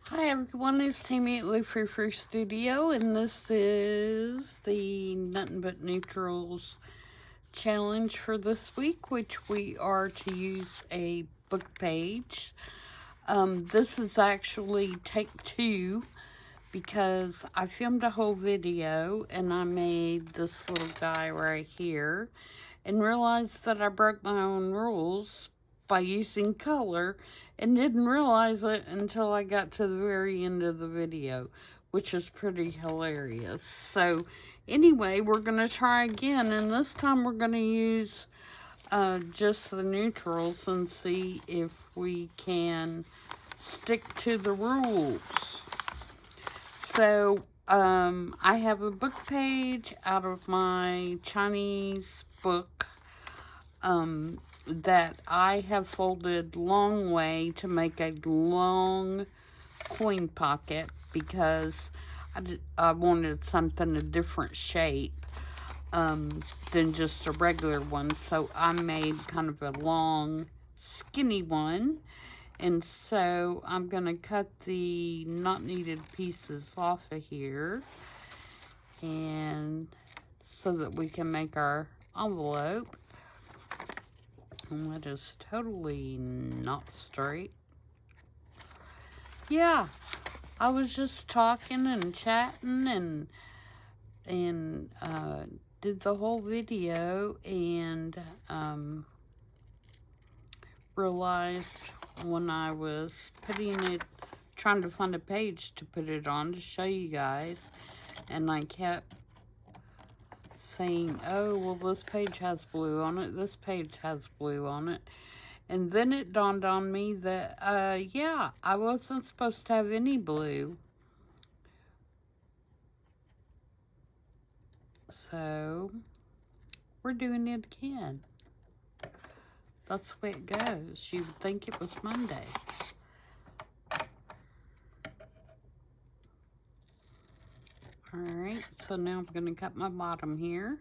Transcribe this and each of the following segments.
Hi everyone, it's Tammy at the Frou-frou Studio, and this is the Nothing But Neutrals challenge for this week, which we are to use a book page. This is actually take 2 because I filmed a whole video and I made this little guy right here and realized that I broke my own rules by using color and didn't realize it until I got to the very end of the video, which is pretty hilarious. So anyway, we're going to try again, and this time we're going to use just the neutrals and see if we can stick to the rules. So I have a book page out of my Chinese book that I have folded long way to make a long coin pocket because I wanted something a different shape than just a regular one. So I made kind of a long, skinny one. And so I'm going to cut the not needed pieces off of here, and so that we can make our envelope. And that is totally not straight. Yeah, I was just talking and chatting and did the whole video and realized when I was trying to find a page to put it on to show you guys, and I kept saying, oh, well, this page has blue on it, this page has blue on it, and then it dawned on me that, yeah, I wasn't supposed to have any blue. So, we're doing it again. That's the way it goes. You would think it was Monday. Alright, so now I'm going to cut my bottom here.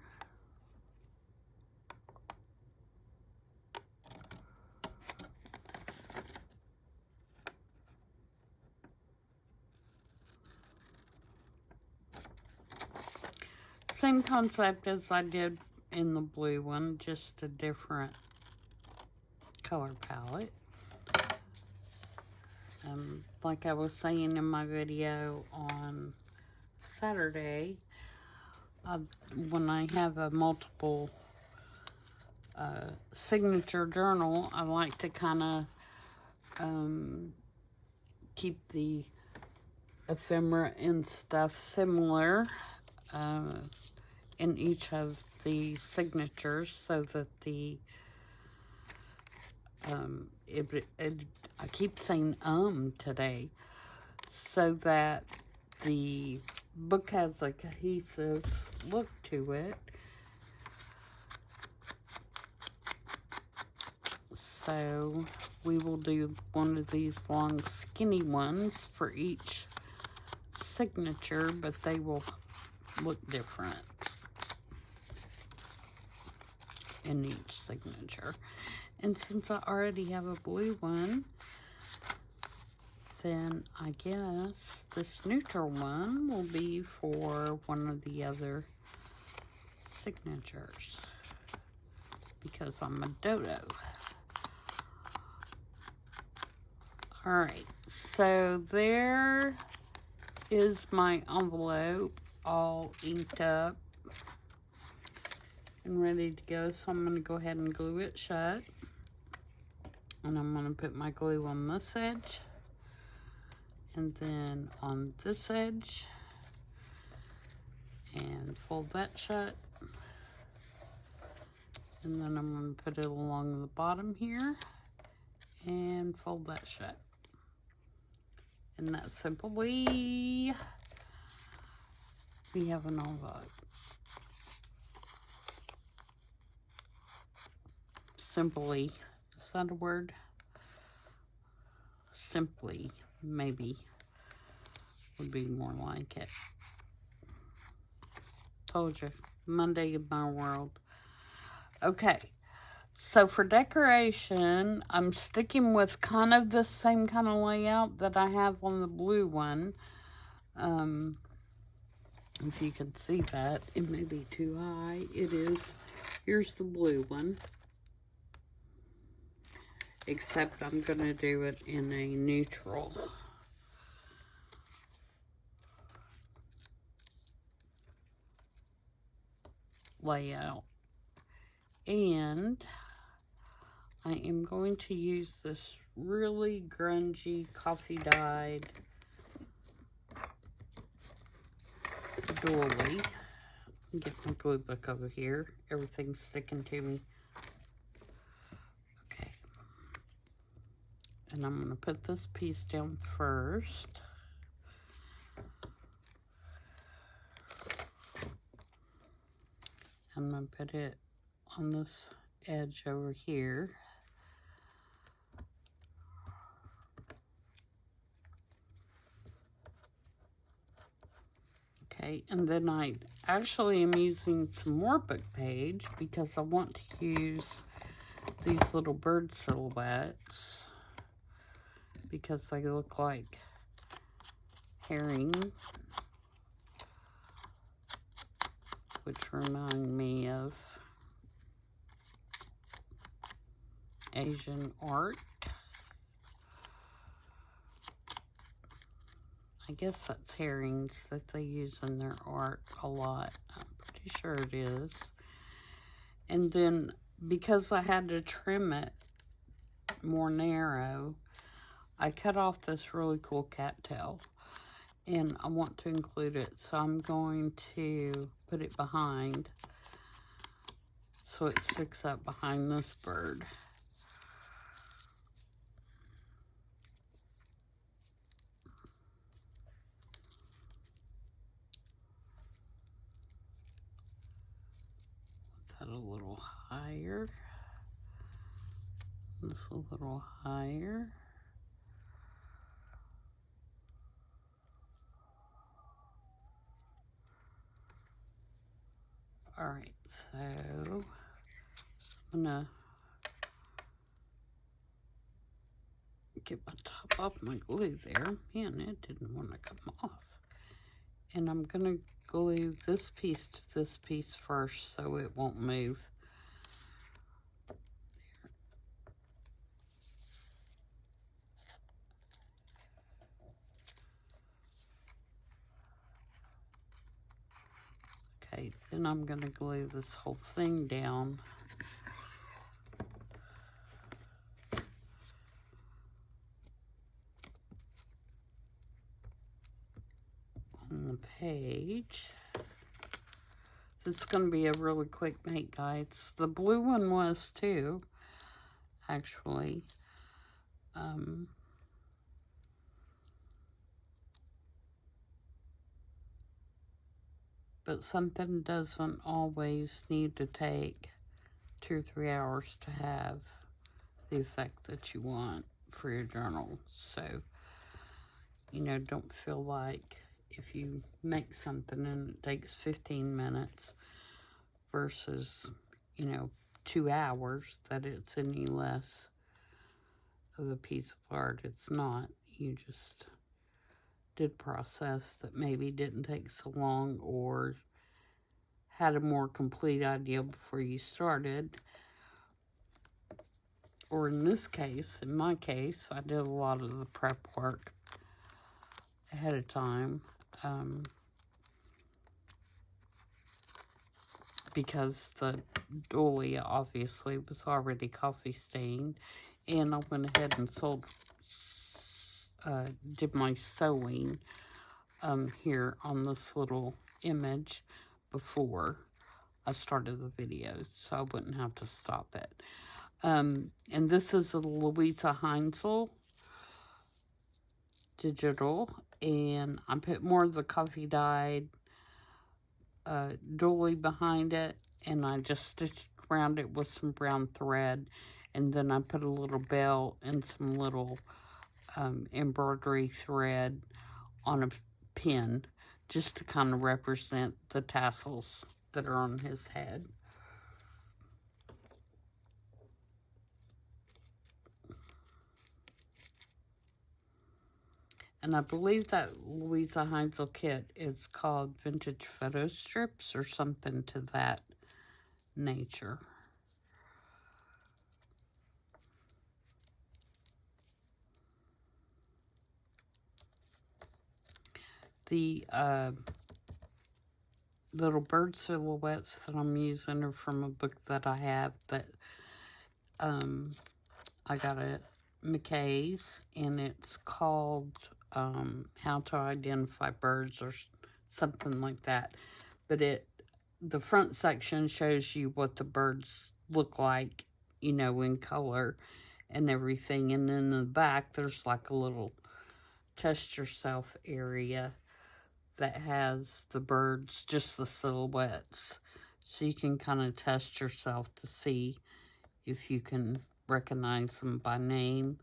Same concept as I did in the blue one, just a different color palette. Like I was saying in my video on Saturday, when I have a multiple signature journal, I like to kind of keep the ephemera and stuff similar in each of the signatures, so that the I keep saying today, so that the book has a cohesive look to it. So we will do one of these long skinny ones for each signature, but they will look different in each signature. And since I already have a blue one, then I guess this neutral one will be for one of the other signatures, because I'm a dodo. Alright, so there is my envelope all inked up and ready to go. So I'm going to go ahead and glue it shut. And I'm going to put my glue on this edge, and then on this edge, and fold that shut. And then I'm going to put it along the bottom here and fold that shut. And that's simply, we have an envelope. Simply, is that a word? Simply, maybe, would be more like it. Told you, Monday in my world. Okay, So for decoration, I'm sticking with kind of the same kind of layout that I have on the blue one. If you can see that, it may be too high. It is. Here's the blue one. Except I'm going to do it in a neutral. Layout. And I am going to use this really grungy coffee dyed doily. Get my glue book over here. Everything's sticking to me. Okay. And I'm going to put this piece down first. I'm going to put it on this edge over here. Okay, and then I actually am using some more book page because I want to use these little bird silhouettes because they look like herring, which remind me of Asian art. I guess that's herrings that they use in their art a lot. I'm pretty sure it is. And then because I had to trim it more narrow, I cut off this really cool cattail. And I want to include it, so I'm going to put it behind so it sticks up behind this bird. Put that a little higher. This a little higher. Alright, so I'm gonna get my top off my glue there. Man, it didn't want to come off. And I'm gonna glue this piece to this piece first so it won't move. Okay, then I'm gonna glue this whole thing down. On the page. This is going to be a really quick make, guys. The blue one was too, actually. But something doesn't always need to take 2 or 3 hours to have the effect that you want for your journal. So, you know, don't feel like if you make something and it takes 15 minutes versus, you know, 2 hours, that it's any less of a piece of art. It's not. You just did a process that maybe didn't take so long or had a more complete idea before you started. Or in this case, in my case, I did a lot of the prep work ahead of time. Because the doily obviously was already coffee stained, and I went ahead and did my sewing here on this little image before I started the video, so I wouldn't have to stop it. And this is a Louisa Heinzel digital, and I put more of the coffee dyed doily behind it, and I just stitched around it with some brown thread, and then I put a little bell and some little embroidery thread on a pin just to kind of represent the tassels that are on his head. And I believe that Louisa Heinzel kit is called Vintage Photo Strips or something to that nature. The little bird silhouettes that I'm using are from a book that I have that I got at McKay's, and it's called How to Identify Birds or something like that. But the front section shows you what the birds look like, you know, in color and everything. And in the back, there's like a little test yourself area that has the birds, just the silhouettes. So you can kind of test yourself to see if you can recognize them by name.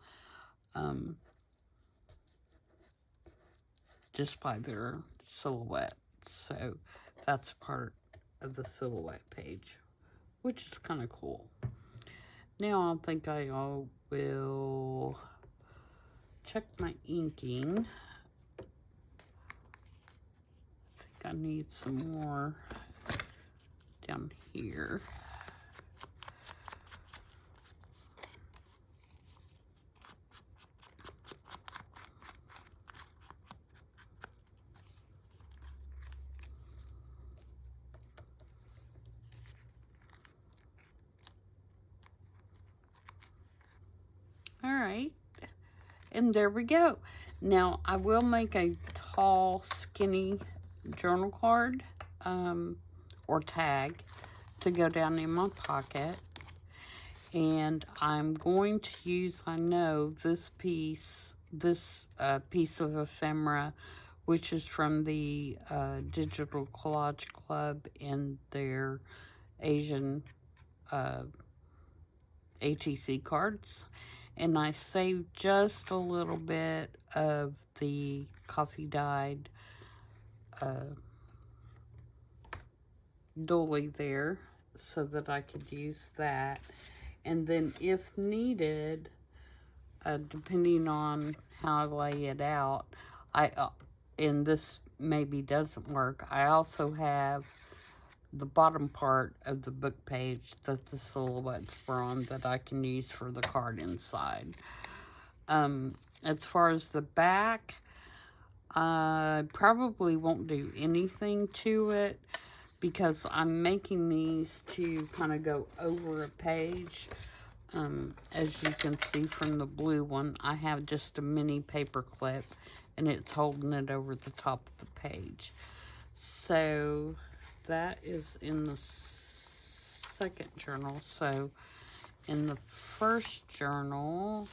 Just by their silhouette. So that's part of the silhouette page, which is kind of cool. Now I think I will check my inking. I think I need some more down here. All right, and there we go. Now I will make a tall, skinny journal card or tag to go down in my pocket, and I'm going to use, I know, this piece of ephemera, which is from the Digital Collage Club and their Asian ATC cards. And I saved just a little bit of the coffee dyed dolly there so that I could use that. And then if needed, depending on how I lay it out, and this maybe doesn't work, I also have the bottom part of the book page that the silhouettes were on that I can use for the card inside. As far as the back, I probably won't do anything to it because I'm making these to kind of go over a page. As you can see from the blue one, I have just a mini paper clip and it's holding it over the top of the page. So that is in the second journal. So in the first journal,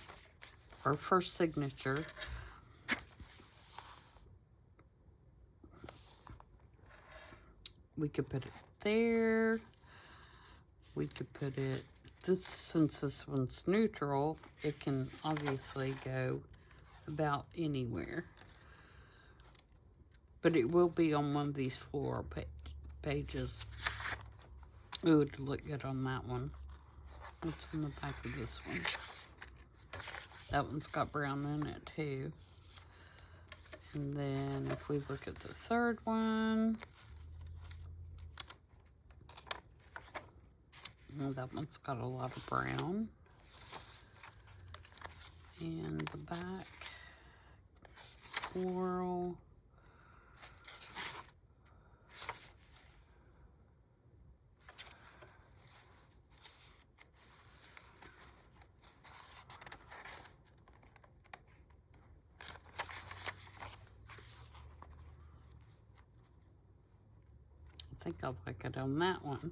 or first signature, we could put it there. We could put it, since this one's neutral, it can obviously go about anywhere. But it will be on one of these floral pages. It would look good on that one. What's on the back of this one? That one's got brown in it too. And then if we look at the third one, well, that one's got a lot of brown. And the back, coral. I think I like it on that one.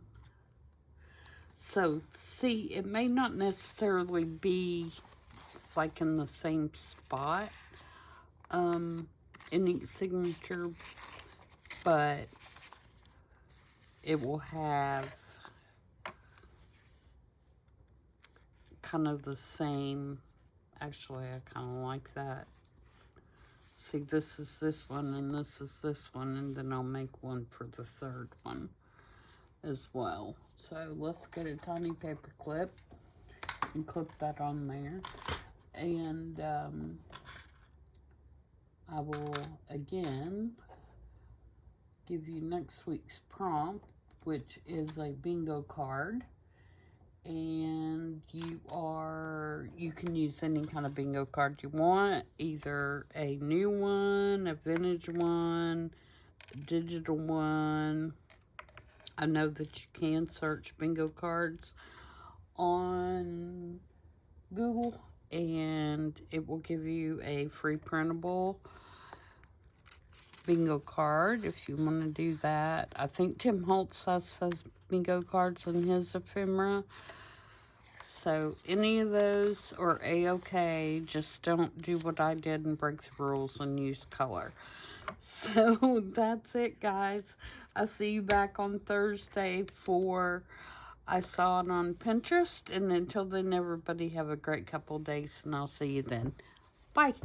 So, see, it may not necessarily be like in the same spot in each signature, but it will have kind of the same. Actually, I kind of like that. See, this is this one, and this is this one, and then I'll make one for the third one as well. So let's get a tiny paper clip and clip that on there. And I will again give you next week's prompt, which is a bingo card. And you can use any kind of bingo card you want, either a new one, a vintage one, a digital one. I know that you can search bingo cards on Google, and it will give you a free printable bingo card if you want to do that. I think Tim Holtz has bingo cards in his ephemera. So any of those are a-okay. Just don't do what I did and break the rules and use color. So that's it, guys. I'll see you back on Thursday for I Saw It on Pinterest. And until then, everybody have a great couple days, and I'll see you then. Bye.